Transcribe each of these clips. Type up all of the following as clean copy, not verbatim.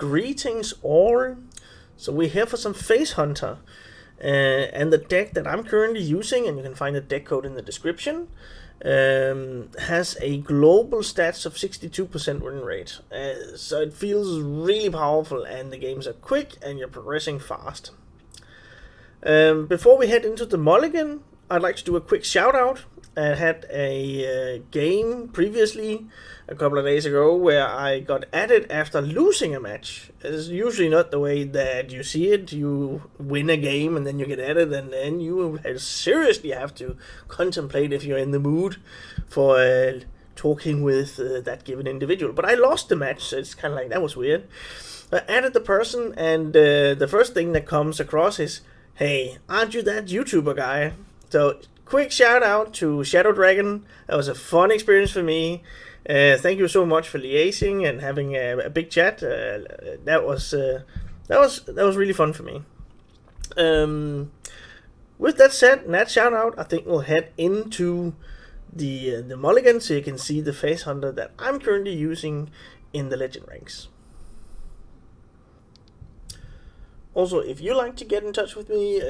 Greetings all. So we're here for some Face Hunter. And the deck that I'm currently using, and you can find the deck code in the description, has a global stats of 62% win rate. So it feels really powerful, and the games are quick and you're progressing fast. Before we head into the mulligan, I'd like to do a quick shout out. I had a game previously, a couple of days ago, where I got added after losing a match. It's usually not the way that you see it. You win a game and then you get added, and then you seriously have to contemplate if you're in the mood for talking with that given individual. But I lost the match, so it's kind of like, that was weird. I added the person, and the first thing that comes across is, "Hey, aren't you that YouTuber guy?" So quick shout out to Shadow Dragon. That was a fun experience for me. Thank you so much for liaising and having a big chat. That was really fun for me. With that said, and that shout out, I think we'll head into the mulligan so you can see the Face Hunter that I'm currently using in the Legend ranks. Also, if you like to get in touch with me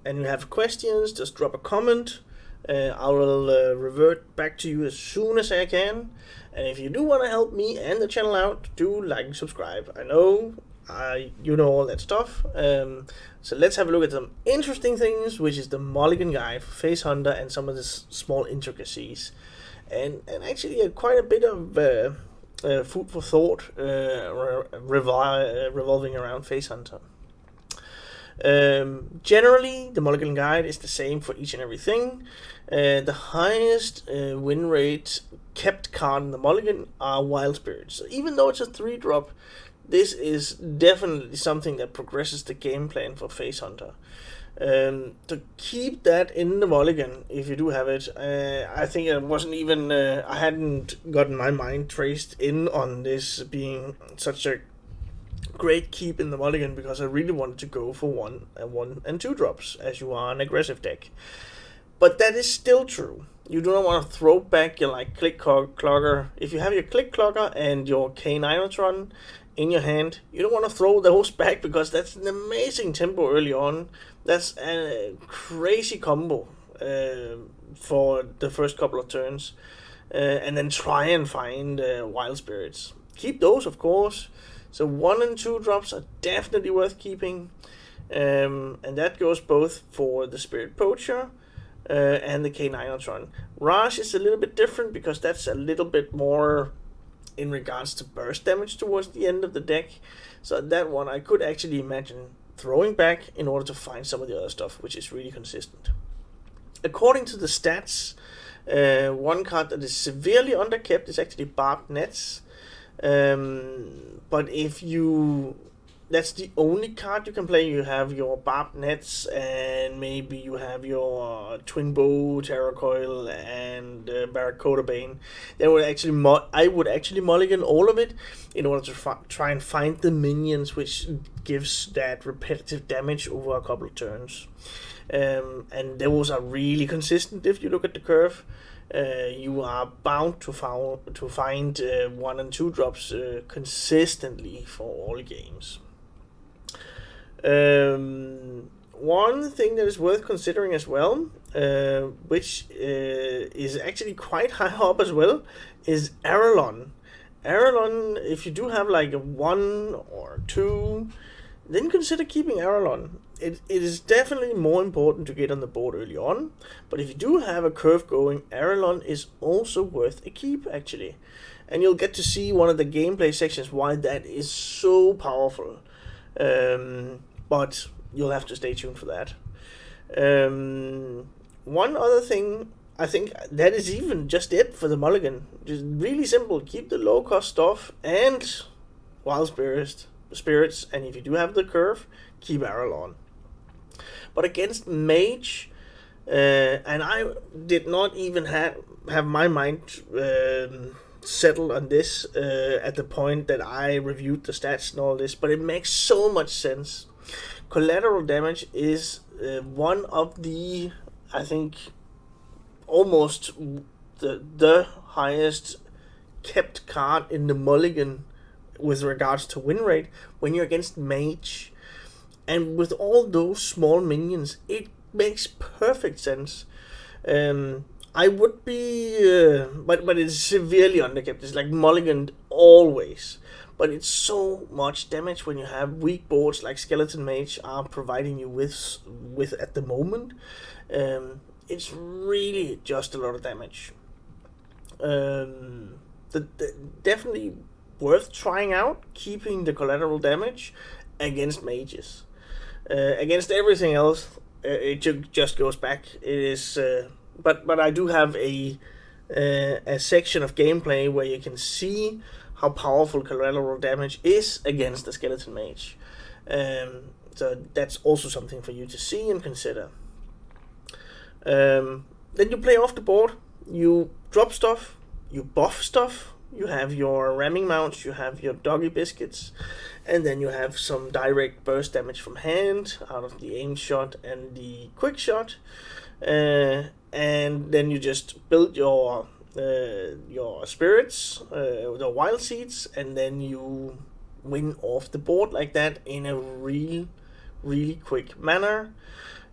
and you have questions, just drop a comment. I will revert back to you as soon as I can. And if you do want to help me and the channel out, do like and subscribe. I know you know all that stuff. So let's have a look at some interesting things, which is the mulligan guide for Face Hunter and some of the small intricacies. And actually quite a bit of food for thought revolving around Face Hunter. Generally, the mulligan guide is the same for each and everything. The highest win rate kept card in the mulligan are Wild Spirits. So even though it's a 3-drop, this is definitely something that progresses the game plan for Face Hunter. To keep that in the mulligan, if you do have it, I think it wasn't even, I hadn't gotten my mind traced in on this being such a great keep in the mulligan, because I really wanted to go for 1 and 2 drops as you are an aggressive deck. But that is still true. You do not want to throw back your click clogger. If you have your click clogger and your K9 in your hand, you don't want to throw those back, because that's an amazing tempo early on. That's a crazy combo for the first couple of turns, and then try and find Wild Spirits. Keep those, of course. So 1 and 2 drops are definitely worth keeping, and that goes both for the Spirit Poacher and the K9. Raj is a little bit different, because that's a little bit more in regards to burst damage towards the end of the deck. So that one I could actually imagine throwing back in order to find some of the other stuff, which is really consistent. According to the stats, one card that is severely underkept is actually Barbed Nets. But if that's the only card you can play. You have your Barbed Nets, and maybe you have your Twin Bow, Terror Coil, and Barracuda Bane. Then I would actually mulligan all of it in order to try and find the minions, which gives that repetitive damage over a couple of turns. And those are really consistent if you look at the curve. You are bound to find 1 and 2 drops consistently for all games. One thing that is worth considering as well, which is actually quite high up as well, is Arelon. Arelon, if you do have a 1 or 2, then consider keeping Arelon. It is definitely more important to get on the board early on, but if you do have a curve going, Arelon is also worth a keep, actually. And you'll get to see one of the gameplay sections why that is so powerful. But you'll have to stay tuned for that. One other thing, I think that is even just it for the mulligan. Just really simple. Keep the low cost stuff and Wild Spirits, and if you do have the curve, keep Arelon. But against Mage, and I did not even have my mind settled on this at the point that I reviewed the stats and all this, but it makes so much sense. Collateral damage is one of the, I think, almost the highest kept card in the mulligan with regards to win rate when you're against mage. And with all those small minions, it makes perfect sense. I would be, but it's severely underkept. It's like mulliganed always. But it's so much damage when you have weak boards like Skeleton Mage are providing you with at the moment. It's really just a lot of damage. Definitely worth trying out, keeping the collateral damage against mages. Against everything else, it just goes back. It is, but I do have a section of gameplay where you can see how powerful collateral damage is against the Skeleton Mage. So that's also something for you to see and consider. Then you play off the board. You drop stuff. You buff stuff. You have your ramming mounts. You have your doggy biscuits. And then you have some direct burst damage from hand out of the aim shot and the quick shot. And then you just build your spirits, the wild seeds, and then you win off the board like that in a really quick manner.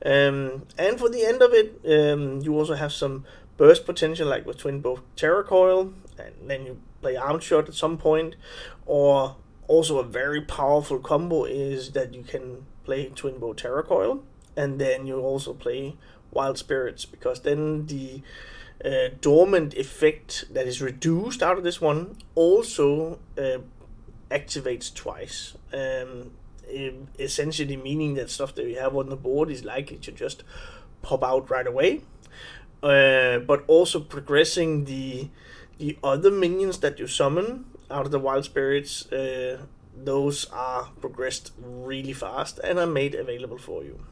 And for the end of it, you also have some burst potential, like with Twin Bow Terror Coil, and then you play Arm Shot at some point. Or also a very powerful combo is that you can play Twin Bow Terror Coil, and then you also play Wild Spirits, because then the dormant effect that is reduced out of this one also activates twice. Essentially meaning that stuff that you have on the board is likely to just pop out right away. But also progressing the other minions that you summon out of the Wild Spirits, those are progressed really fast and are made available for you.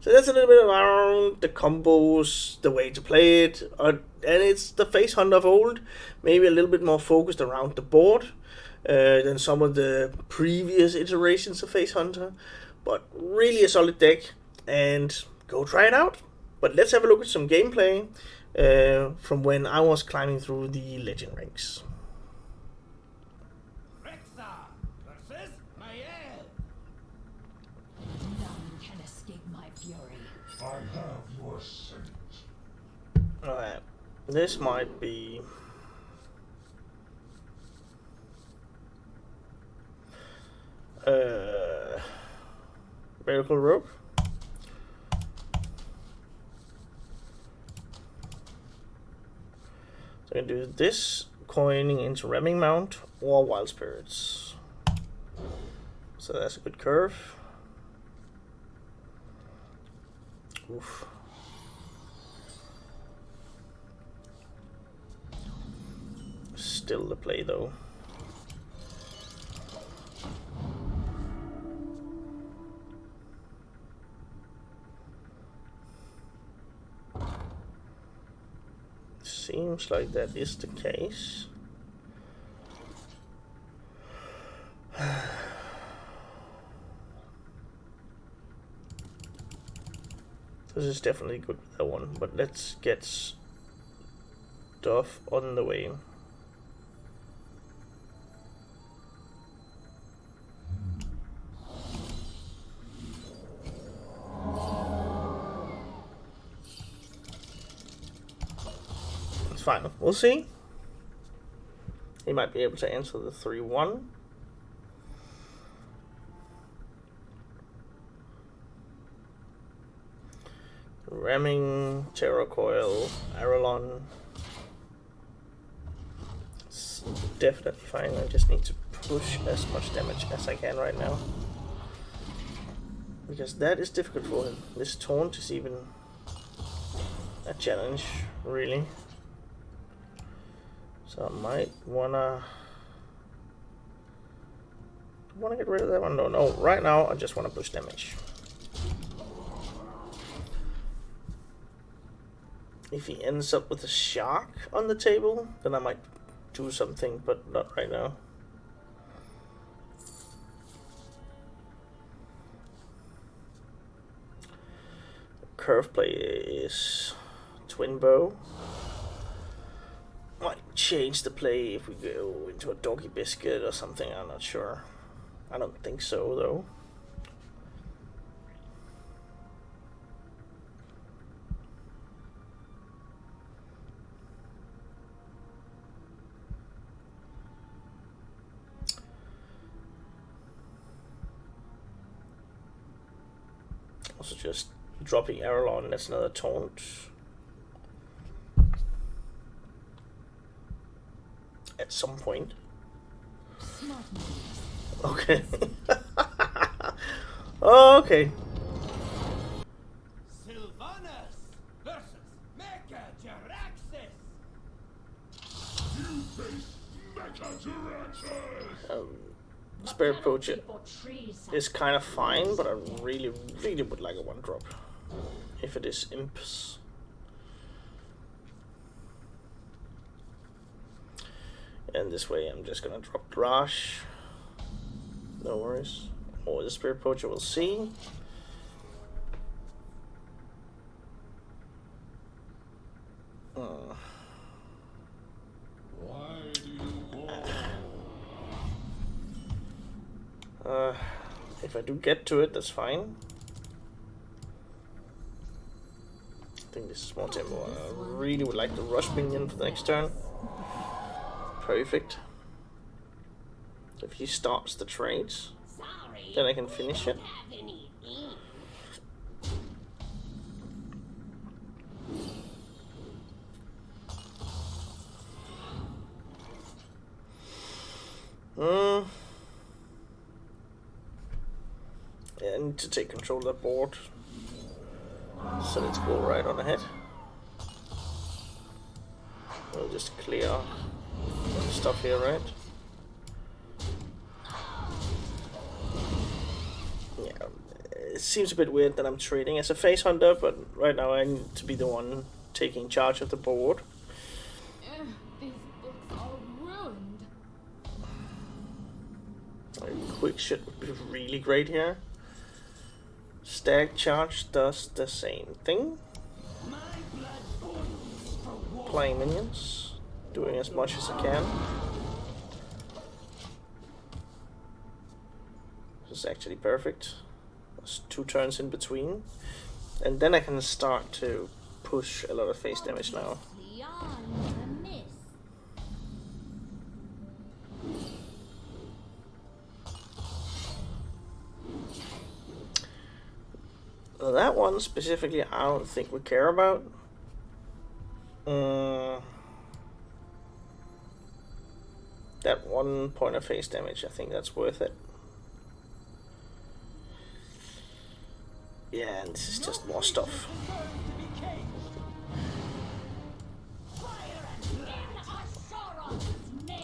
So that's a little bit around the combos, the way to play it, and it's the Face Hunter of old, maybe a little bit more focused around the board than some of the previous iterations of Face Hunter, but really a solid deck, and go try it out. But let's have a look at some gameplay from when I was climbing through the legend ranks. I have your scent. Alright, this might be Miracle Rope. So I can do this, coining into Ramming Mount or Wild Spirits. So that's a good curve. Oof. Still the play though. Seems like that is the case. This is definitely good with that one, but let's get stuff on the way. It's fine, we'll see. He might be able to answer the 3-1. Ramming, Terror Coil, Aralon. It's definitely fine. I just need to push as much damage as I can right now, because that is difficult for him. This taunt is even a challenge, really. So I might wanna get rid of that one. No, right now I just want to push damage. If he ends up with a shark on the table, then I might do something, but not right now. Curve play is Twin Bow. Might change the play if we go into a doggy biscuit or something. I'm not sure. I don't think so though. Also just dropping Aralon, that's another taunt. At some point. Okay. Okay. Sylvanas versus Mecha Jaraxxus. You face Mecha Spirit Poacher is kind of fine, but I really would like a 1-drop. If it is imps. And this way I'm just gonna drop Drash. No worries. Or the Spirit Poacher, we'll see. Why do you If I do get to it, that's fine. I think this is more tempo. I really would like the rush minion for the next turn. Perfect. If he starts the trades, then I can finish it. Yeah, I need to take control of that board. So let's go right on ahead. We'll just clear stuff here, right? Yeah, it seems a bit weird that I'm trading as a face hunter, but right now I need to be the one taking charge of the board. These books are ruined. A quick shit would be really great here. Stag charge does the same thing. Playing minions, doing as much as I can. This is actually perfect. There's 2 turns in between, and then I can start to push a lot of face damage now. Now that one specifically, I don't think we care about. That 1 point of face damage, I think that's worth it. Yeah, and this is just more stuff.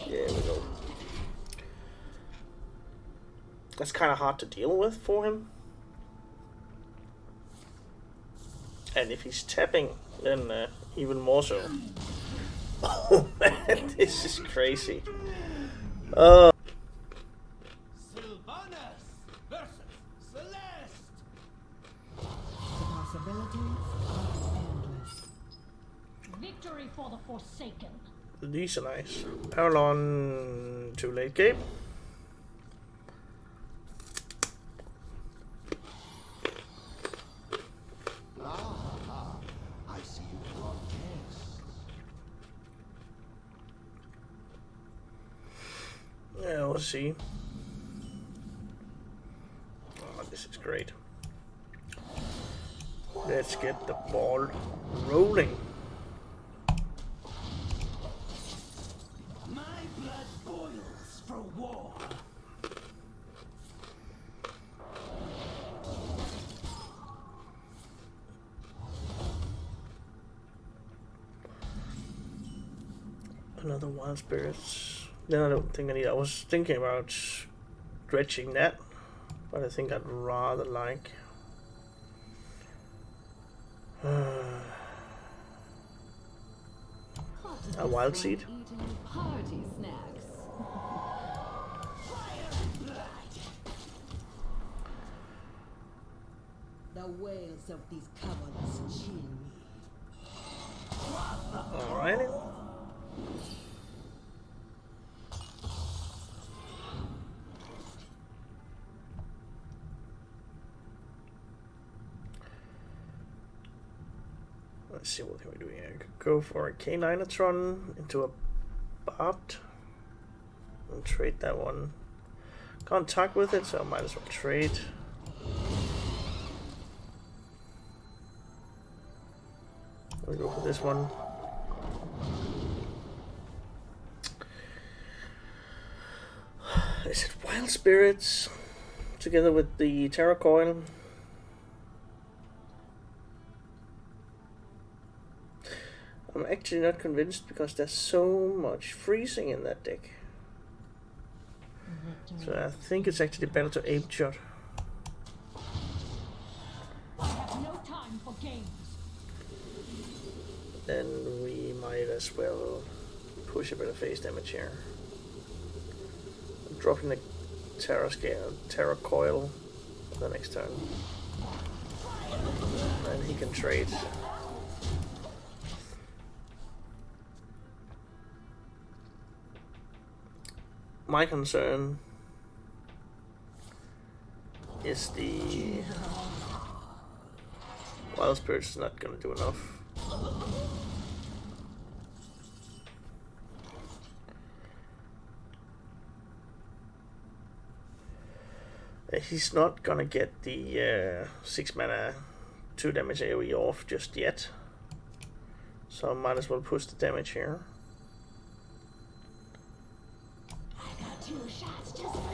There we go. That's kind of hard to deal with for him. And if he's tapping, then even more so. Oh man, this is crazy. Sylvanas versus Celeste. The possibilities are endless. Victory for the Forsaken. These are nice. Aralon to late game. I see you brought guests. Yeah, we'll see. Oh, this is great. Let's get the ball rolling. My blood boils for war. Another wild spirits. No, I don't think I need. I was thinking about dredging that, but I think I'd rather like a wild seed. Eating party snacks. The wails of these caverns chill me. Alrighty. Let's see what can we do here. I could go for a K9atron into a Barbed and trade that one. Can't talk with it, so I might as well trade. We'll go for this one. Is it Wild Spirits together with the Terra Coil? I'm actually not convinced because there's so much freezing in that deck. So I think it's actually better to aim shot. I have no time for games. Then we might as well push a bit of face damage here. I'm dropping the Terra Coil the next turn. And he can trade. My concern is the Wild Spirit's is not gonna do enough. He's not gonna get the 6 mana 2 damage AoE off just yet, so I might as well push the damage here. I got 2 shots just for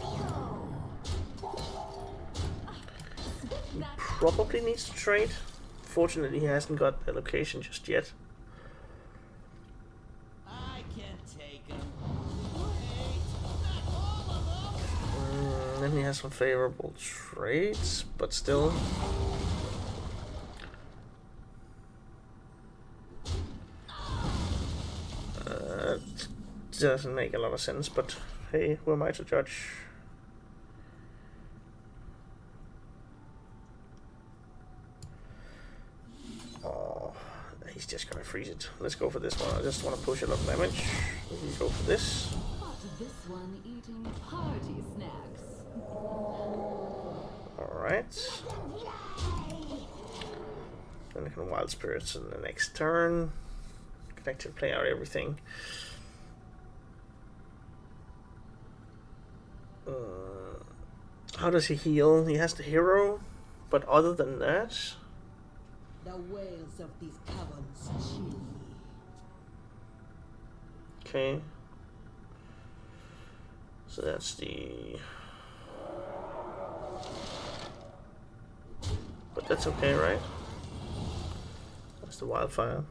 you. Probably needs to trade. Fortunately, he hasn't got the location just yet. I can take them. Wait, not all of them. Then he has some favorable trades, but still. Doesn't make a lot of sense, but hey, who am I to judge? Oh, he's just gonna freeze it. Let's go for this one. I just want to push a lot of damage. We can go for this. But this one eating party snacks. Alright. Then I can Wild Spirits in the next turn. Can actually play out everything. How does he heal? He has the hero, but other than that, The wails of these caverns chill me. okay. So that's the. But that's okay, right? That's the wildfire.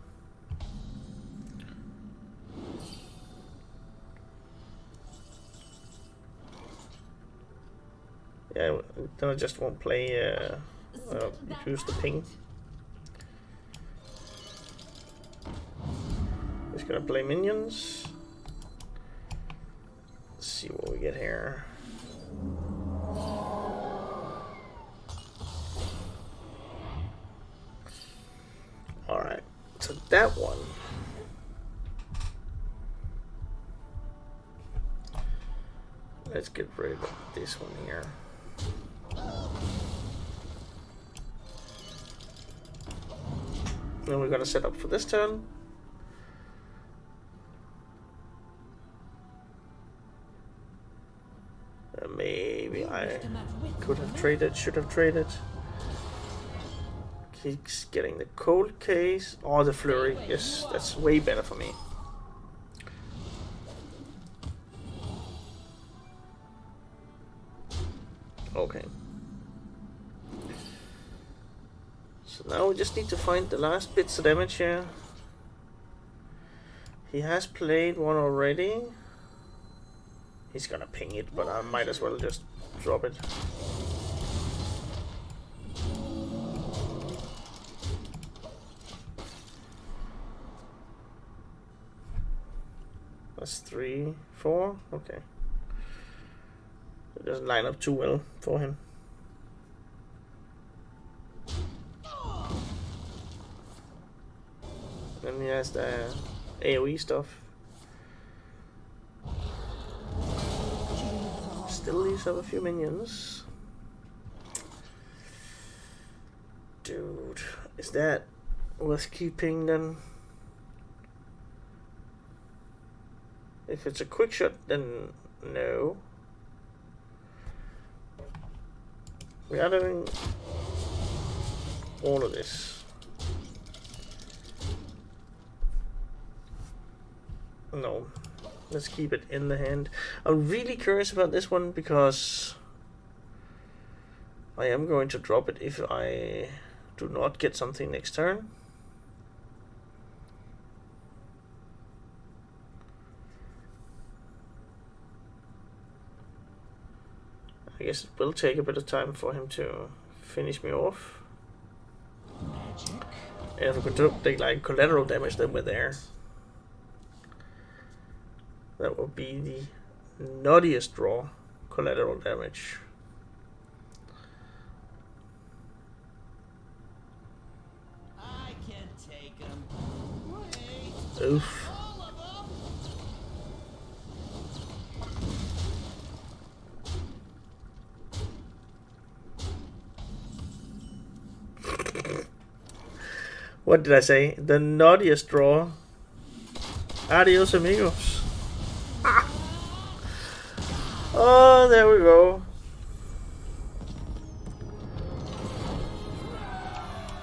Yeah, then I just won't play. Use the ping. Just gonna play minions. Let's see what we get here. Alright, so that one. Let's get rid of this one here. Then we're gonna set up for this turn. Maybe I could have traded, should have traded. He's getting the cold case or the flurry. Yes, that's way better for me. Okay. So now we just need to find the last bits of damage here. He has played one already. He's gonna ping it, but I might as well just drop it. That's 3, 4. Okay. It doesn't line up too well for him. Then he has the AoE stuff. Still leaves up a few minions. Dude, is that worth keeping then. If it's a quick shot, then no. We are doing all of this. No, let's keep it in the hand. I'm really curious about this one because I am going to drop it if I do not get something next turn. I guess it will take a bit of time for him to finish me off. Magic. And if we could take like collateral damage, then we're there. That would be the naughtiest draw, collateral damage. I can take them. Wait, Oof. all of them. What did I say? The naughtiest draw. Adios amigos. Ah. Oh, there we go.